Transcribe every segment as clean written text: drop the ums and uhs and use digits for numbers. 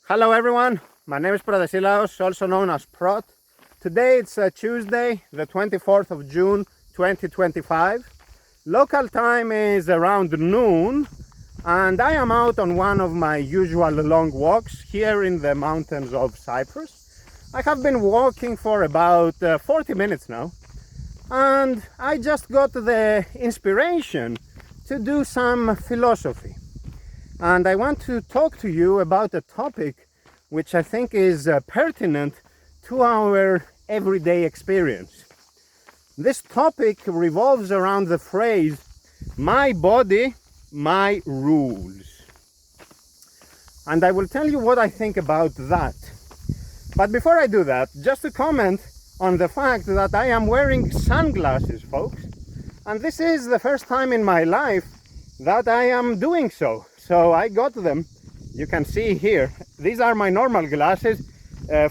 Hello everyone, my name is Prodasilaos, also known as Prot. Today it's Tuesday, the 24th of June 2025. Local time is around noon and I am out on one of my usual long walks here in the mountains of Cyprus. I have been walking for about 40 minutes now and I just got the inspiration to do some philosophy. And I want to talk to you about a topic which I think is pertinent to our everyday experience. This topic revolves around the phrase, my body, my rules. And I will tell you what I think about that. But before I do that, just to comment on the fact that I am wearing sunglasses, folks. And this is the first time in my life that I am doing so. So I got them, you can see here, these are my normal glasses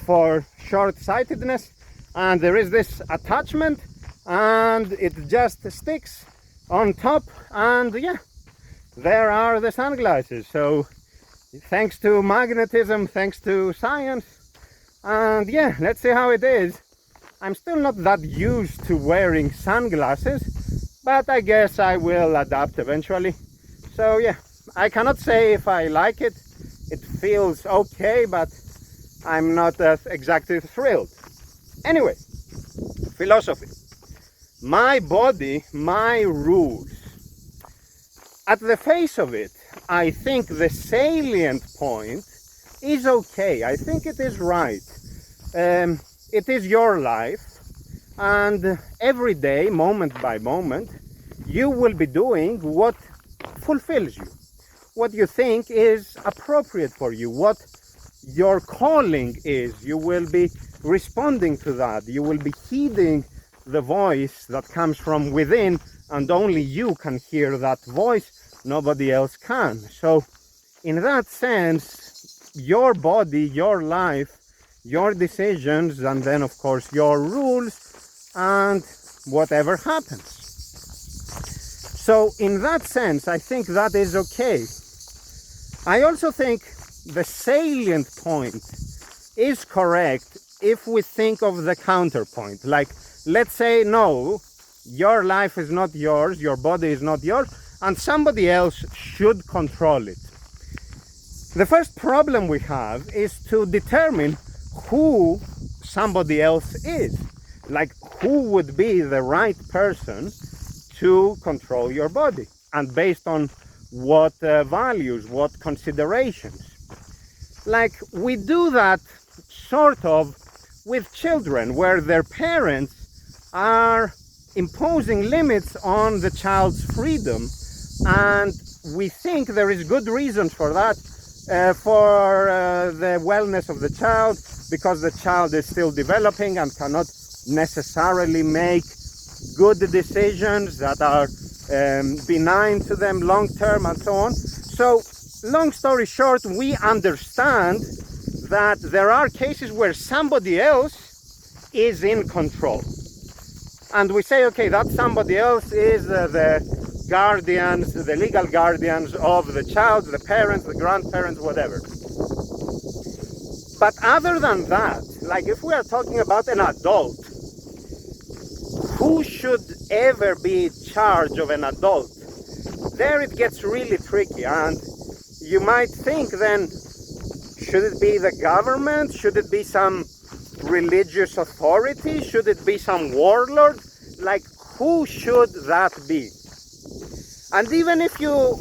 for short-sightedness, and there is this attachment and it just sticks on top, and yeah, there are the sunglasses. So thanks to magnetism, thanks to science, and yeah, let's see how it is. I'm still not that used to wearing sunglasses, but I guess I will adapt eventually. So yeah, I cannot say if I like it. It feels okay, but I'm not exactly thrilled. Anyway, philosophy. My body, my rules. At the face of it, I think the salient point is okay. I think it is right. It is your life, and every day, moment by moment, you will be doing what fulfills you, what you think is appropriate for you, what your calling is. You will be responding to that. You will be heeding the voice that comes from within, and only you can hear that voice, nobody else can. So in that sense, your body, your life, your decisions, and then of course your rules, and whatever happens. So in that sense, I think that is okay. I also think the salient point is correct if we think of the counterpoint. Like, let's say, no, your life is not yours, your body is not yours, and somebody else should control it. The first problem we have is to determine who somebody else is. Like, who would be the right person to control your body, and based on what values, what considerations. Like, we do that sort of with children, where their parents are imposing limits on the child's freedom, and we think there is good reason for that, for the wellness of the child, because the child is still developing and cannot necessarily make good decisions that are benign to them long term and so on. So long story short, we understand that there are cases where somebody else is in control, and we say, okay, that somebody else is the guardians, the legal guardians of the child, the parents, the grandparents, whatever. But other than that, like if we are talking about an adult, who should ever be in charge of an adult? There it gets really tricky, and you might think then, should it be the government? Should it be some religious authority? Should it be some warlord? Like, who should that be? And even if you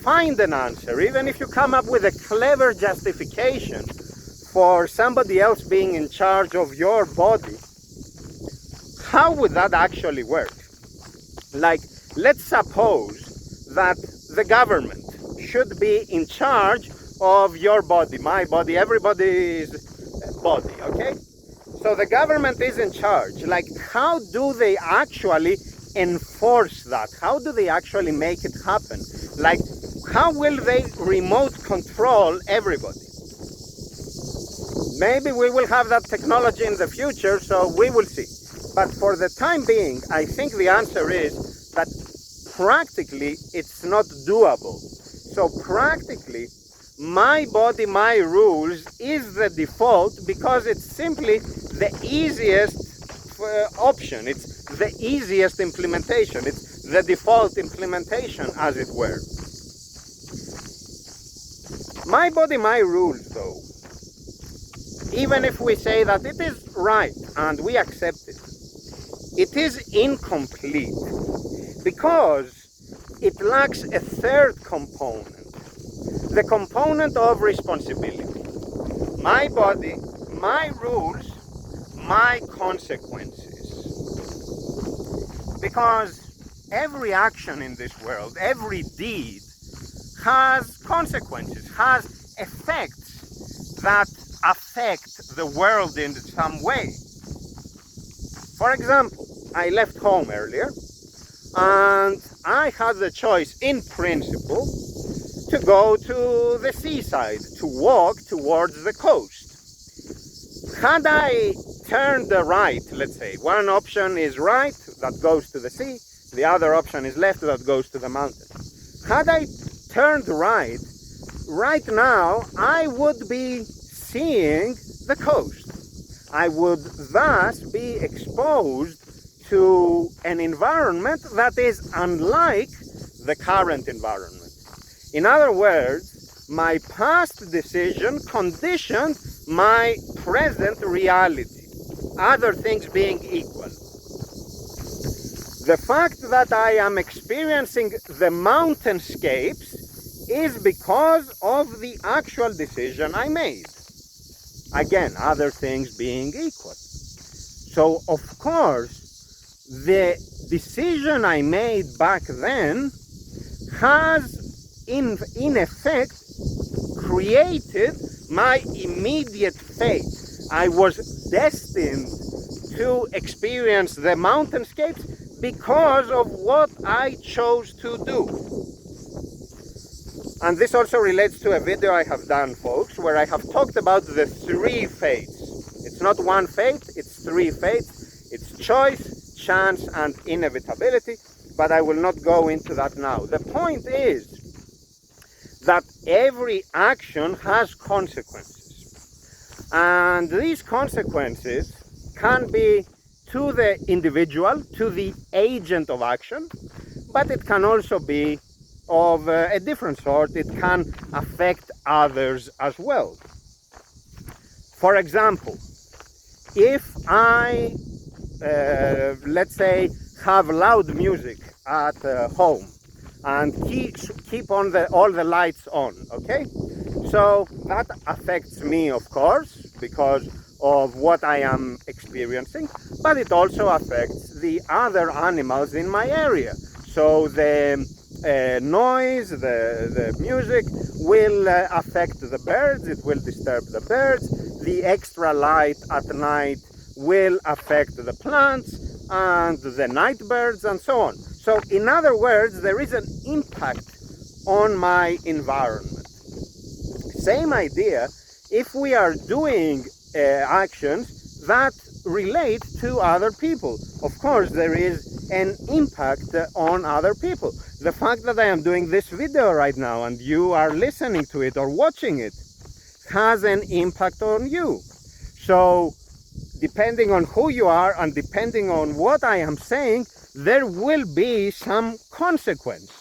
find an answer, even if you come up with a clever justification for somebody else being in charge of your body, how would that actually work? Like, let's suppose that the government should be in charge of your body, my body, everybody's body, okay? So the government is in charge. Like, how do they actually enforce that? How do they actually make it happen? Like, how will they remote control everybody? Maybe we will have that technology in the future, so we will see. But for the time being, I think the answer is that practically it's not doable. So practically, my body, my rules is the default because it's simply the easiest option. It's the easiest implementation. It's the default implementation, as it were. My body, my rules, though, even if we say that it is right and we accept it, it is incomplete because it lacks a third component, the component of responsibility. My body, my rules, my consequences. Because every action in this world, every deed has consequences, has effects that affect the world in some way. For example, I left home earlier and I had the choice, in principle, to go to the seaside, to walk towards the coast. Had I turned right, let's say, one option is right, that goes to the sea, the other option is left, that goes to the mountain. Had I turned right, right now I would be seeing the coast. I would thus be exposed to an environment that is unlike the current environment. In other words, my past decision conditioned my present reality, other things being equal. The fact that I am experiencing the mountainscapes is because of the actual decision I made. Again, other things being equal. So, of course, the decision I made back then has, in effect, created my immediate fate. I was destined to experience the mountainscapes because of what I chose to do. And this also relates to a video I have done, folks, where I have talked about the three fates. It's not one fate, it's three fates. It's choice, chance, and inevitability, but I will not go into that now. The point is that every action has consequences. And these consequences can be to the individual, to the agent of action, but it can also be of a different sort. It can affect others as well. For example, if I, let's say, have loud music at home and keep on all the lights on, okay? So that affects me, of course, because of what I am experiencing, but it also affects the other animals in my area. So the noise, the music will affect the birds, it will disturb the birds. The extra light at night will affect the plants and the night birds and so on. So in other words, there is an impact on my environment. Same idea if we are doing actions that relate to other people. Of course, there is an impact on other people. The fact that I am doing this video right now and you are listening to it or watching it has an impact on you. So depending on who you are and depending on what I am saying, there will be some consequence.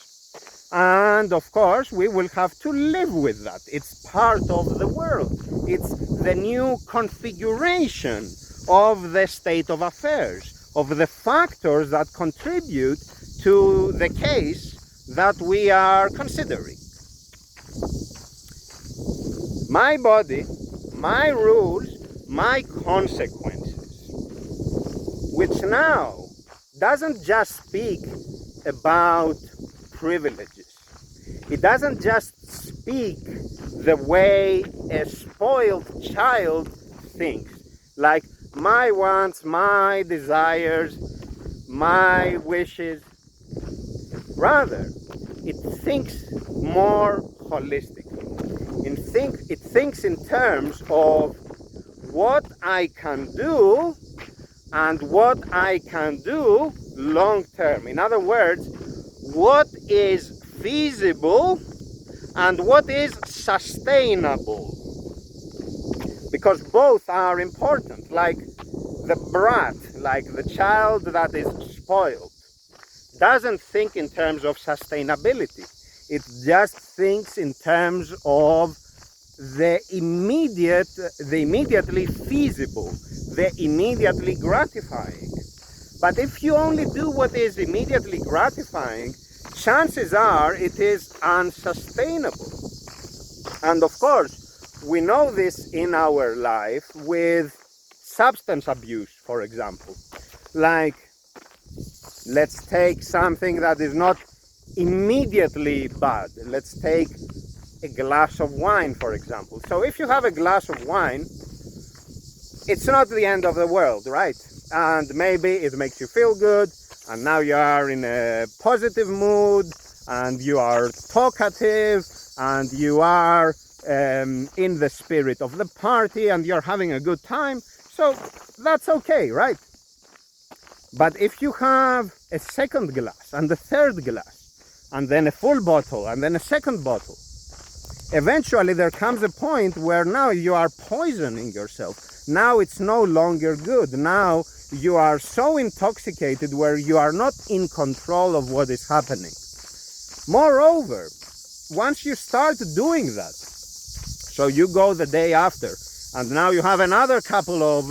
And of course, we will have to live with that. It's part of the world. It's the new configuration of the state of affairs, of the factors that contribute to the case that we are considering. My body, my rules, my consequences, which now doesn't just speak about privileges. It doesn't just speak the way a spoiled child thinks, like my wants, my desires, my wishes. Rather, it thinks more holistically. It thinks in terms of what I can do and what I can do long term. In other words, what is feasible and what is sustainable. Because both are important, like the brat, like the child that is spoiled, doesn't think in terms of sustainability. It just thinks in terms of the immediately feasible, the immediately gratifying. But if you only do what is immediately gratifying, chances are it is unsustainable. And of course, we know this in our life with substance abuse, for example. Like, let's take something that is not immediately bad. Let's take a glass of wine, for example. So if you have a glass of wine, it's not the end of the world, right? And maybe it makes you feel good, and now you are in a positive mood, and you are talkative, and you are in the spirit of the party, and you're having a good time. So that's okay, right? But if you have a second glass, and a third glass, and then a full bottle, and then a second bottle, eventually there comes a point where now you are poisoning yourself. Now it's no longer good. Now you are so intoxicated where you are not in control of what is happening. Moreover, once you start doing that, so you go the day after, and now you have another couple of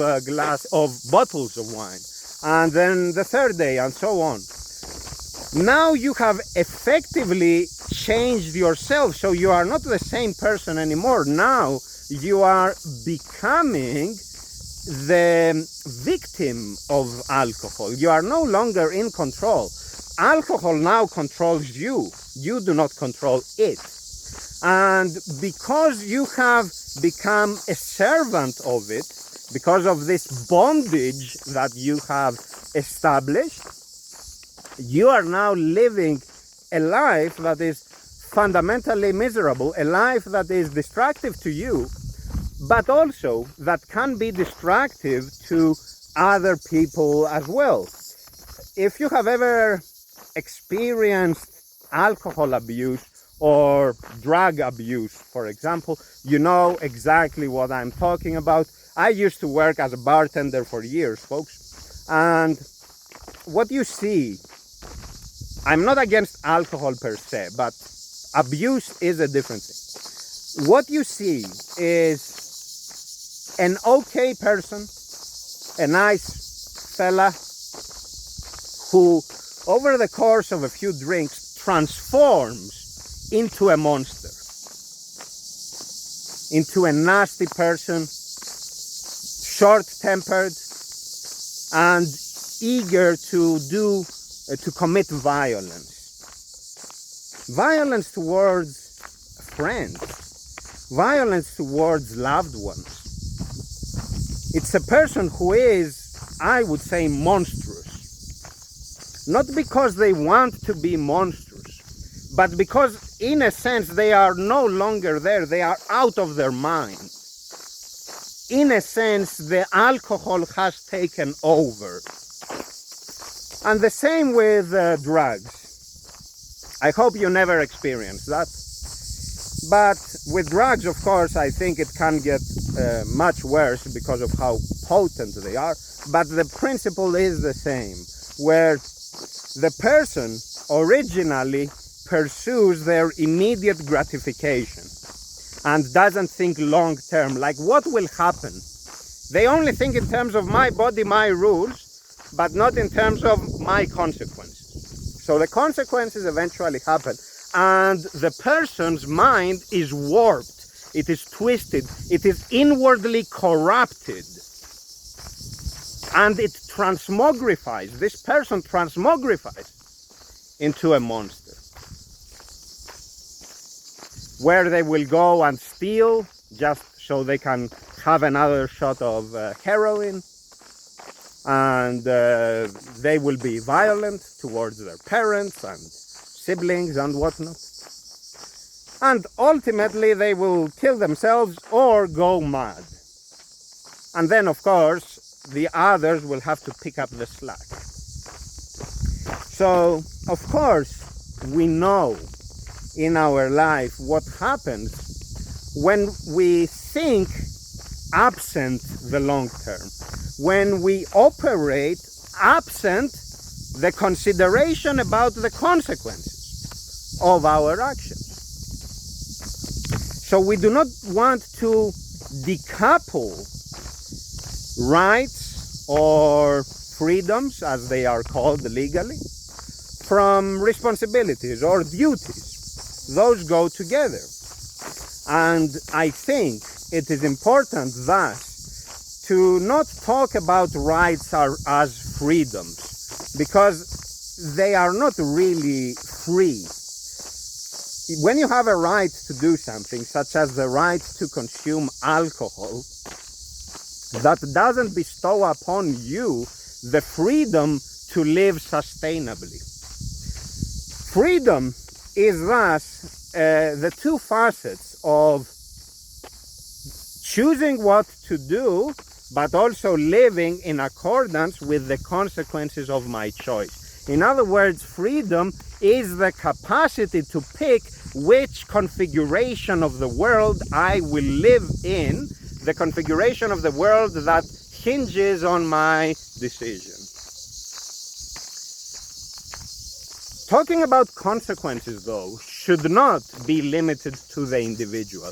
bottles of wine, and then the third day, and so on. Now you have effectively changed yourself, so you are not the same person anymore. Now you are becoming the victim of alcohol. You are no longer in control. Alcohol now controls you. You do not control it. And because you have become a servant of it, because of this bondage that you have established, you are now living a life that is fundamentally miserable, a life that is destructive to you, but also that can be destructive to other people as well. If you have ever experienced alcohol abuse or drug abuse, for example, you know exactly what I'm talking about. I used to work as a bartender for years, folks, and what you see, I'm not against alcohol per se, but abuse is a different thing. What you see is an okay person, a nice fella, who over the course of a few drinks transforms into a monster, into a nasty person, short-tempered and eager to commit violence. Violence towards friends, violence towards loved ones. It's a person who is, I would say, monstrous. Not because they want to be monstrous, but because, in a sense, they are no longer there. They are out of their mind. In a sense, the alcohol has taken over. And the same with drugs. I hope you never experienced that. But with drugs, of course, I think it can get much worse because of how potent they are. But the principle is the same, where the person originally pursues their immediate gratification and doesn't think long term, like what will happen. They only think in terms of my body, my rules, but not in terms of my consequences. So the consequences eventually happen, and the person's mind is warped, it is twisted, it is inwardly corrupted, and it transmogrifies. This person transmogrifies into a monster, where they will go and steal just so they can have another shot of heroin, and they will be violent towards their parents and siblings and whatnot, and ultimately they will kill themselves or go mad. And then, of course, the others will have to pick up the slack. So, of course, we know in our life what happens when we think absent the long term, when we operate absent the consideration about the consequences of our actions. So we do not want to decouple rights or freedoms, as they are called legally, from responsibilities or duties. Those go together. And I think it is important thus to not talk about rights as freedoms, because they are not really free. When you have a right to do something, such as the right to consume alcohol, that doesn't bestow upon you the freedom to live sustainably. Freedom is thus the two facets of choosing what to do, but also living in accordance with the consequences of my choice. In other words, freedom is the capacity to pick which configuration of the world I will live in, the configuration of the world that hinges on my decision. Talking about consequences, though, should not be limited to the individual,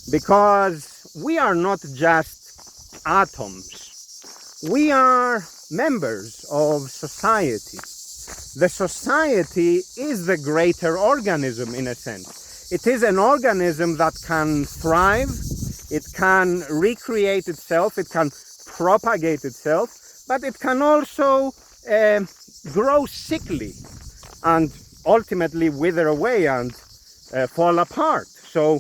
because we are not just atoms. We are members of society. The society is the greater organism, in a sense. It is an organism that can thrive, it can recreate itself, it can propagate itself, but it can also grow sickly and ultimately wither away and fall apart. So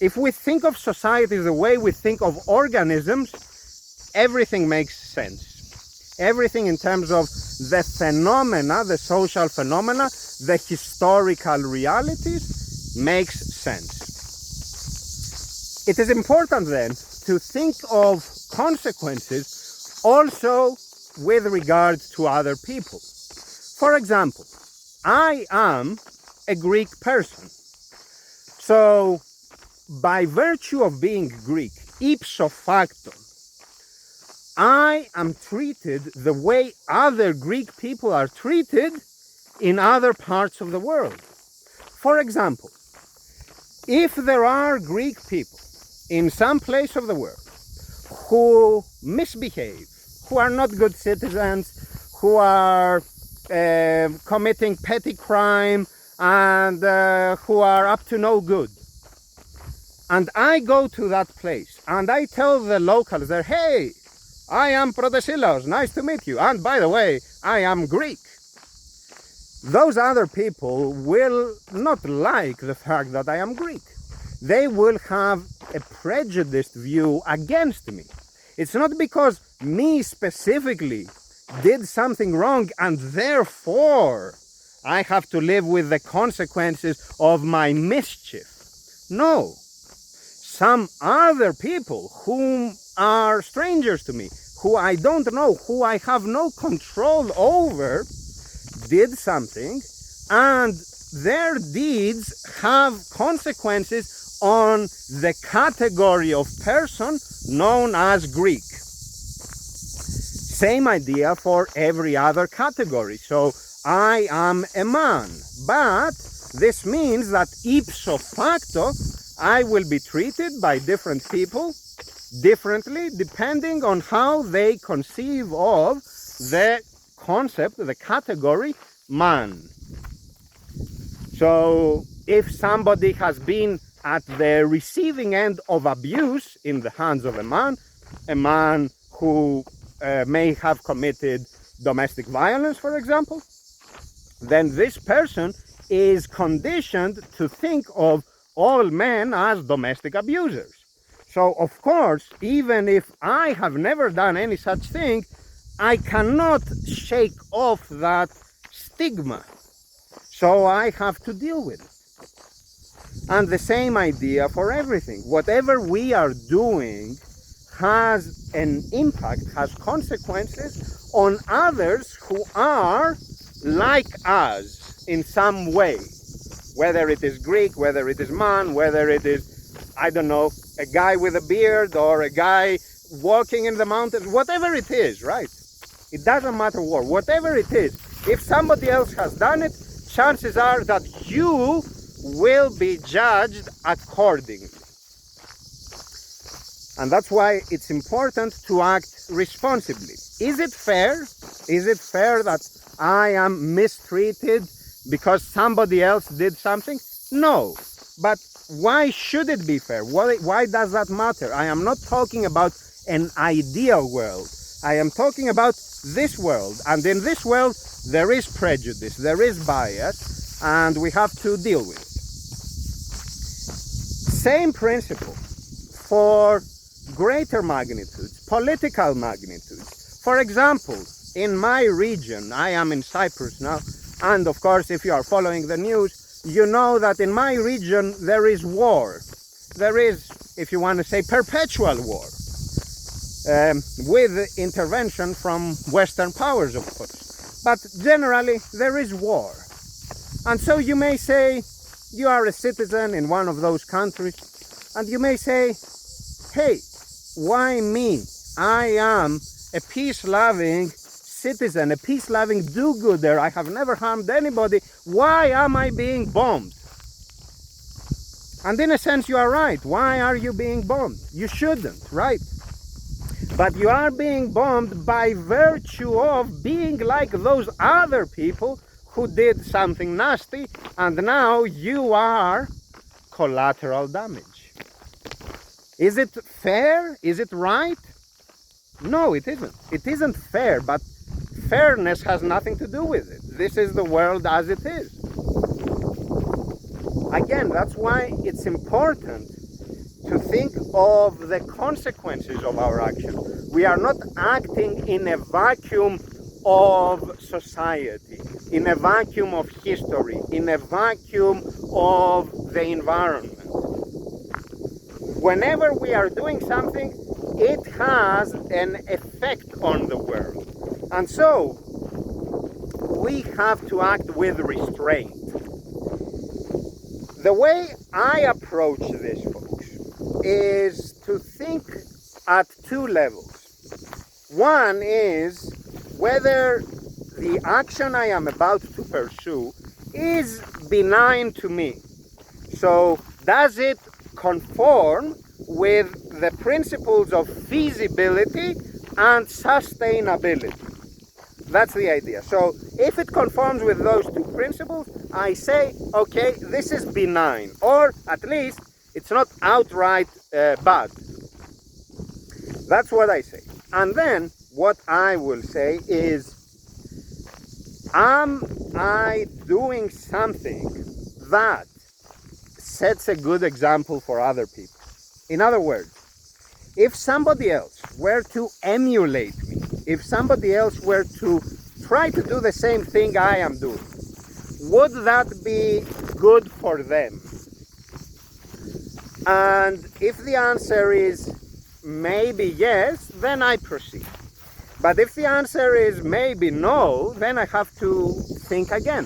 if we think of society the way we think of organisms, everything makes sense. Everything in terms of the phenomena, the social phenomena, the historical realities makes sense. It is important then to think of consequences also with regard to other people. For example, I am a Greek person. So by virtue of being Greek, ipso facto, I am treated the way other Greek people are treated in other parts of the world. For example, if there are Greek people in some place of the world who misbehave, who are not good citizens, who are committing petty crime, and who are up to no good, and I go to that place and I tell the locals there, hey, I am Protesilaos, nice to meet you, and by the way, I am Greek. Those other people will not like the fact that I am Greek. They will have a prejudiced view against me. It's not because me specifically did something wrong and therefore I have to live with the consequences of my mischief. No. Some other people whom are strangers to me, who I don't know, who I have no control over, did something, and their deeds have consequences on the category of person known as Greek. Same idea for every other category. So I am a man, but this means that ipso facto I will be treated by different people differently depending on how they conceive of the concept, the category man. So if somebody has been at the receiving end of abuse in the hands of a man who may have committed domestic violence, for example, then this person is conditioned to think of all men as domestic abusers. So of course, even if I have never done any such thing, I cannot shake off that stigma. So I have to deal with it. And the same idea for everything. Whatever we are doing has an impact, has consequences on others who are like us in some way. whether it is Greek, whether it is man, whether it is, I don't know, a guy with a beard or a guy walking in the mountains, whatever it is, right? It doesn't matter what, whatever it is. If somebody else has done it, chances are that you will be judged accordingly. And that's why it's important to act responsibly. Is it fair? Is it fair that I am mistreated because somebody else did something? No. But why should it be fair? Why does that matter? I am not talking about an ideal world. I am talking about this world. And in this world, there is prejudice, there is bias, and we have to deal with it. Same principle for greater magnitudes, political magnitudes. For example, in my region, I am in Cyprus now, and of course, if you are following the news, you know that in my region there is war. There is, if you want to say, perpetual war, with intervention from Western powers, of course. But generally, there is war. And so you may say, you are a citizen in one of those countries, and you may say, hey, why me? I am a peace-loving citizen, a peace-loving do-gooder. I have never harmed anybody. Why am I being bombed? And in a sense, you are right. Why are you being bombed? You shouldn't, right? But you are being bombed by virtue of being like those other people who did something nasty, and now you are collateral damage. Is it fair? Is it right? No, it isn't. It isn't fair, but fairness has nothing to do with it. This is the world as it is. Again, that's why it's important to think of the consequences of our action. We are not acting in a vacuum of society, in a vacuum of history, in a vacuum of the environment. Whenever we are doing something, it has an effect on the world. And so, we have to act with restraint. The way I approach this, folks, is to think at two levels. One is whether the action I am about to pursue is benign to me. So, does it conform with the principles of feasibility and sustainability? That's the idea. So if it conforms with those two principles, I say, okay, this is benign, or at least it's not outright bad. That's what I say. And then what I will say is, am I doing something that sets a good example for other people? In other words, if somebody else were to emulate me, if somebody else were to try to do the same thing I am doing, would that be good for them? And if the answer is maybe yes, then I proceed. But if the answer is maybe no, then I have to think again.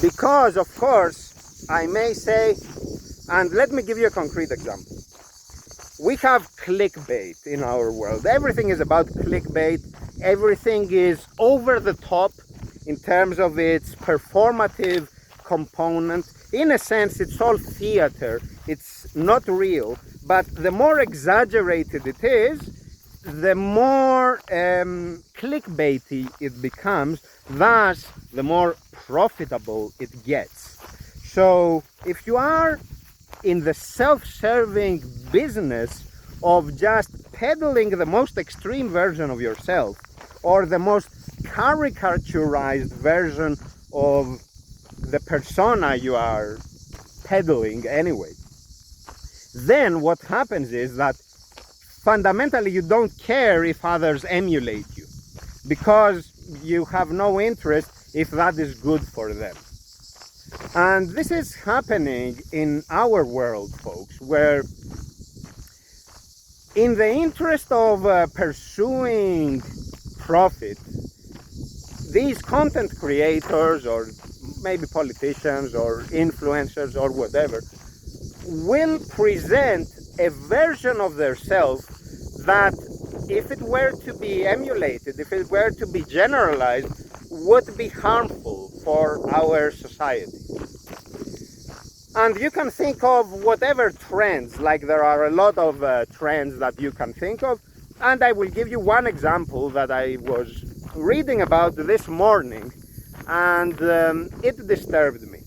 Because, of course, I may say, and let me give you a concrete example. We have clickbait in our world. Everything is about clickbait. Everything is over the top in terms of its performative component. In a sense, it's all theater. It's not real. But the more exaggerated it is, the more clickbaity it becomes. Thus, the more profitable it gets. So, if you are in the self-serving business of just peddling the most extreme version of yourself, or the most caricaturized version of the persona you are peddling anyway, then what happens is that fundamentally you don't care if others emulate you, because you have no interest if that is good for them. And this is happening in our world, folks, where in the interest of pursuing profit, these content creators, or maybe politicians or influencers or whatever, will present a version of themselves that, if it were to be emulated, if it were to be generalized, would be harmful for our society. And you can think of whatever trends, like there are a lot of trends that you can think of, and I will give you one example that I was reading about this morning, and it disturbed me.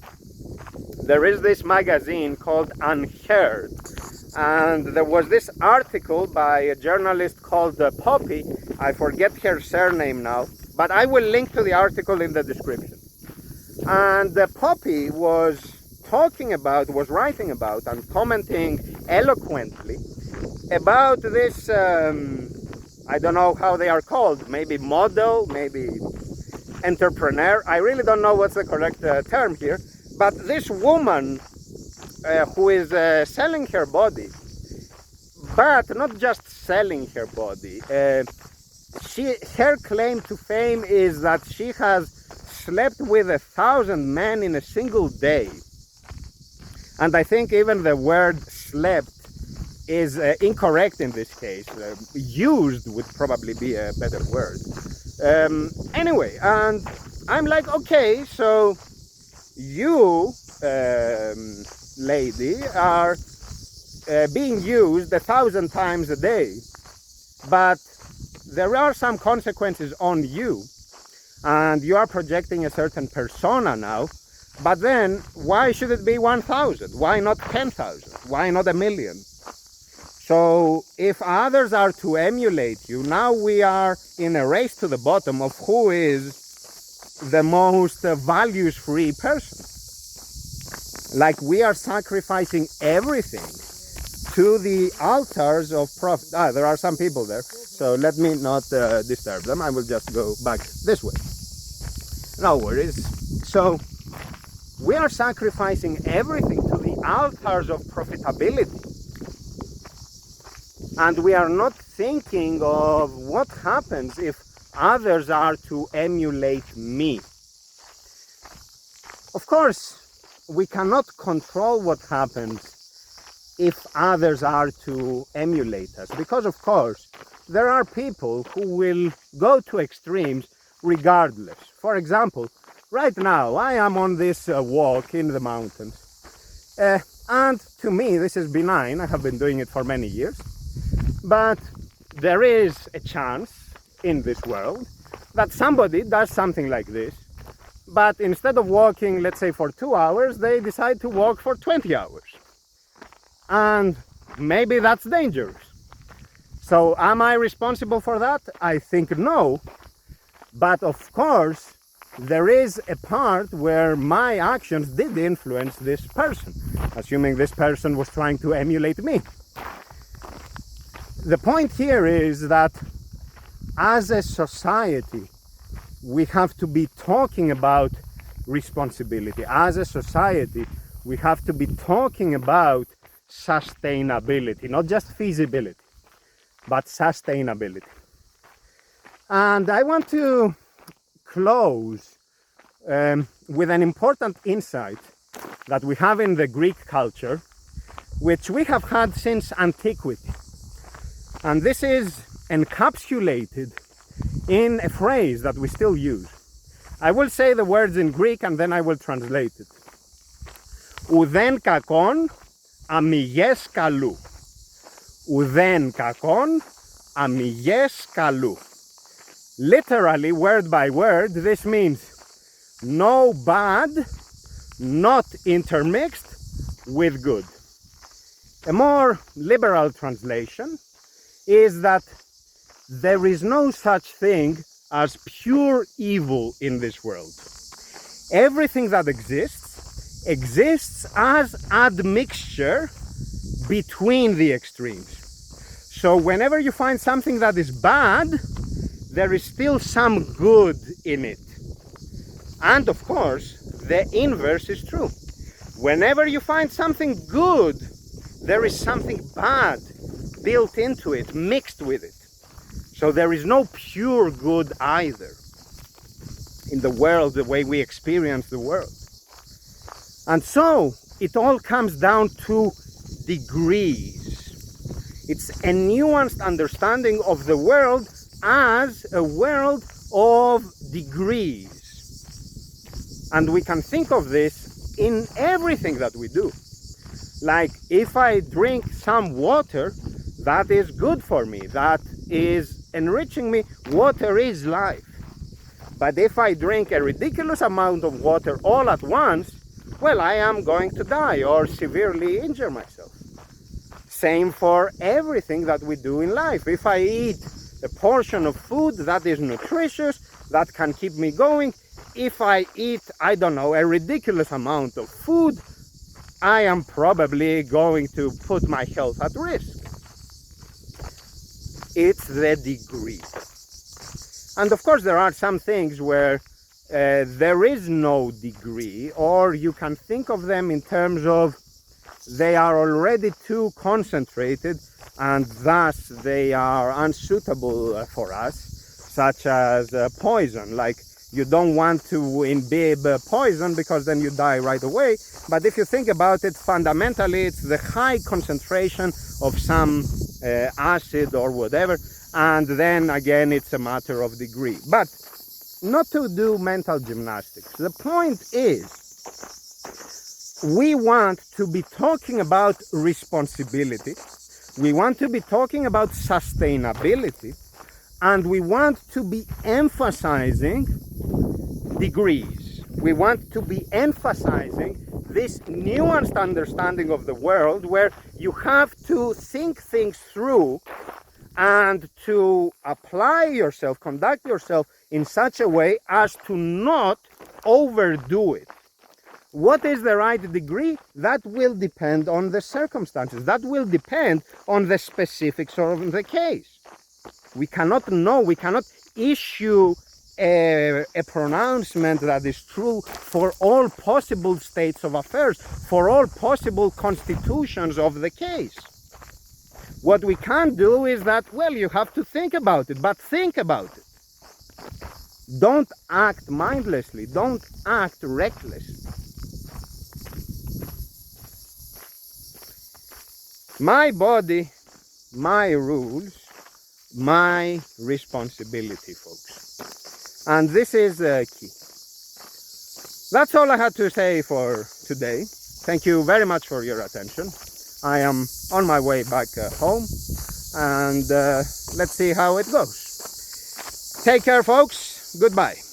There is this magazine called Unheard, and there was this article by a journalist called Poppy. I forget her surname now, but I will link to the article in the description. And Poppy was writing about and commenting eloquently about this, I don't know how they are called, maybe model, maybe entrepreneur, I really don't know what's the correct term here, but this woman who is selling her body, but not just selling her body, her claim to fame is that she has slept with 1,000 men in a single day. And I think even the word slept is incorrect in this case. Used would probably be a better word. Anyway, and I'm like, okay, so you, lady, are being used 1,000 times a day, but there are some consequences on you, and you are projecting a certain persona now. But then, why should it be 1,000? Why not 10,000? Why not 1,000,000? So, if others are to emulate you, now we are in a race to the bottom of who is the most values-free person. Like, we are sacrificing everything to the altars of profit. There are some people there, so let me not disturb them. I will just go back this way. No worries. So, we are sacrificing everything to the altars of profitability. And we are not thinking of what happens if others are to emulate me. Of course, we cannot control what happens if others are to emulate us. Because, of course, there are people who will go to extremes regardless. For example, right now, I am on this walk in the mountains, and to me this is benign. I have been doing it for many years, but there is a chance in this world that somebody does something like this, but instead of walking, let's say, for 2 hours, they decide to walk for 20 hours. And maybe that's dangerous. So am I responsible for that? I think no. But of course, there is a part where my actions did influence this person, assuming this person was trying to emulate me. The point here is that as a society, we have to be talking about responsibility. As a society, we have to be talking about sustainability, not just feasibility, but sustainability. And I want to close with an important insight that we have in the Greek culture, which we have had since antiquity. And this is encapsulated in a phrase that we still use. I will say the words in Greek and then I will translate it. Ουδέν κακόν αμυγές καλού. Ουδέν κακόν αμυγές καλού. Literally, word by word, this means no bad, not intermixed with good. A more liberal translation is that there is no such thing as pure evil in this world. Everything that exists as admixture between the extremes. So whenever you find something that is bad, there is still some good in it. And of course, the inverse is true. Whenever you find something good, there is something bad built into it, mixed with it. So there is no pure good either in the world, the way we experience the world. And so it all comes down to degrees. It's a nuanced understanding of the world as a world of degrees. And we can think of this in everything that we do. Like, if I drink some water, that is good for me, that is enriching me. Water is life. But if I drink a ridiculous amount of water all at once, well, I am going to die or severely injure myself. Same for everything that we do in life. If I eat a portion of food that is nutritious, that can keep me going, if I eat, I don't know, a ridiculous amount of food, I am probably going to put my health at risk. It's the degree. And of course, there are some things where there is no degree, or you can think of them in terms of they are already too concentrated and thus they are unsuitable for us, such as poison. Like, you don't want to imbibe poison because then you die right away. But if you think about it, fundamentally it's the high concentration of some acid or whatever, and then again it's a matter of degree. But not to do mental gymnastics. The point is, we want to be talking about responsibility, we want to be talking about sustainability, and we want to be emphasizing degrees. We want to be emphasizing this nuanced understanding of the world where you have to think things through and to apply yourself, conduct yourself in such a way as to not overdo it. What is the right degree? That will depend on the circumstances. That will depend on the specifics of the case. We cannot know, we cannot issue a pronouncement that is true for all possible states of affairs, for all possible constitutions of the case. What we can do is that, well, you have to think about it, but think about it. Don't act mindlessly, don't act recklessly. My body, my rules, my responsibility, folks. And this is key. That's all I had to say for today. Thank you very much for your attention. I am on my way back home, and let's see how it goes. Take care, folks. Goodbye.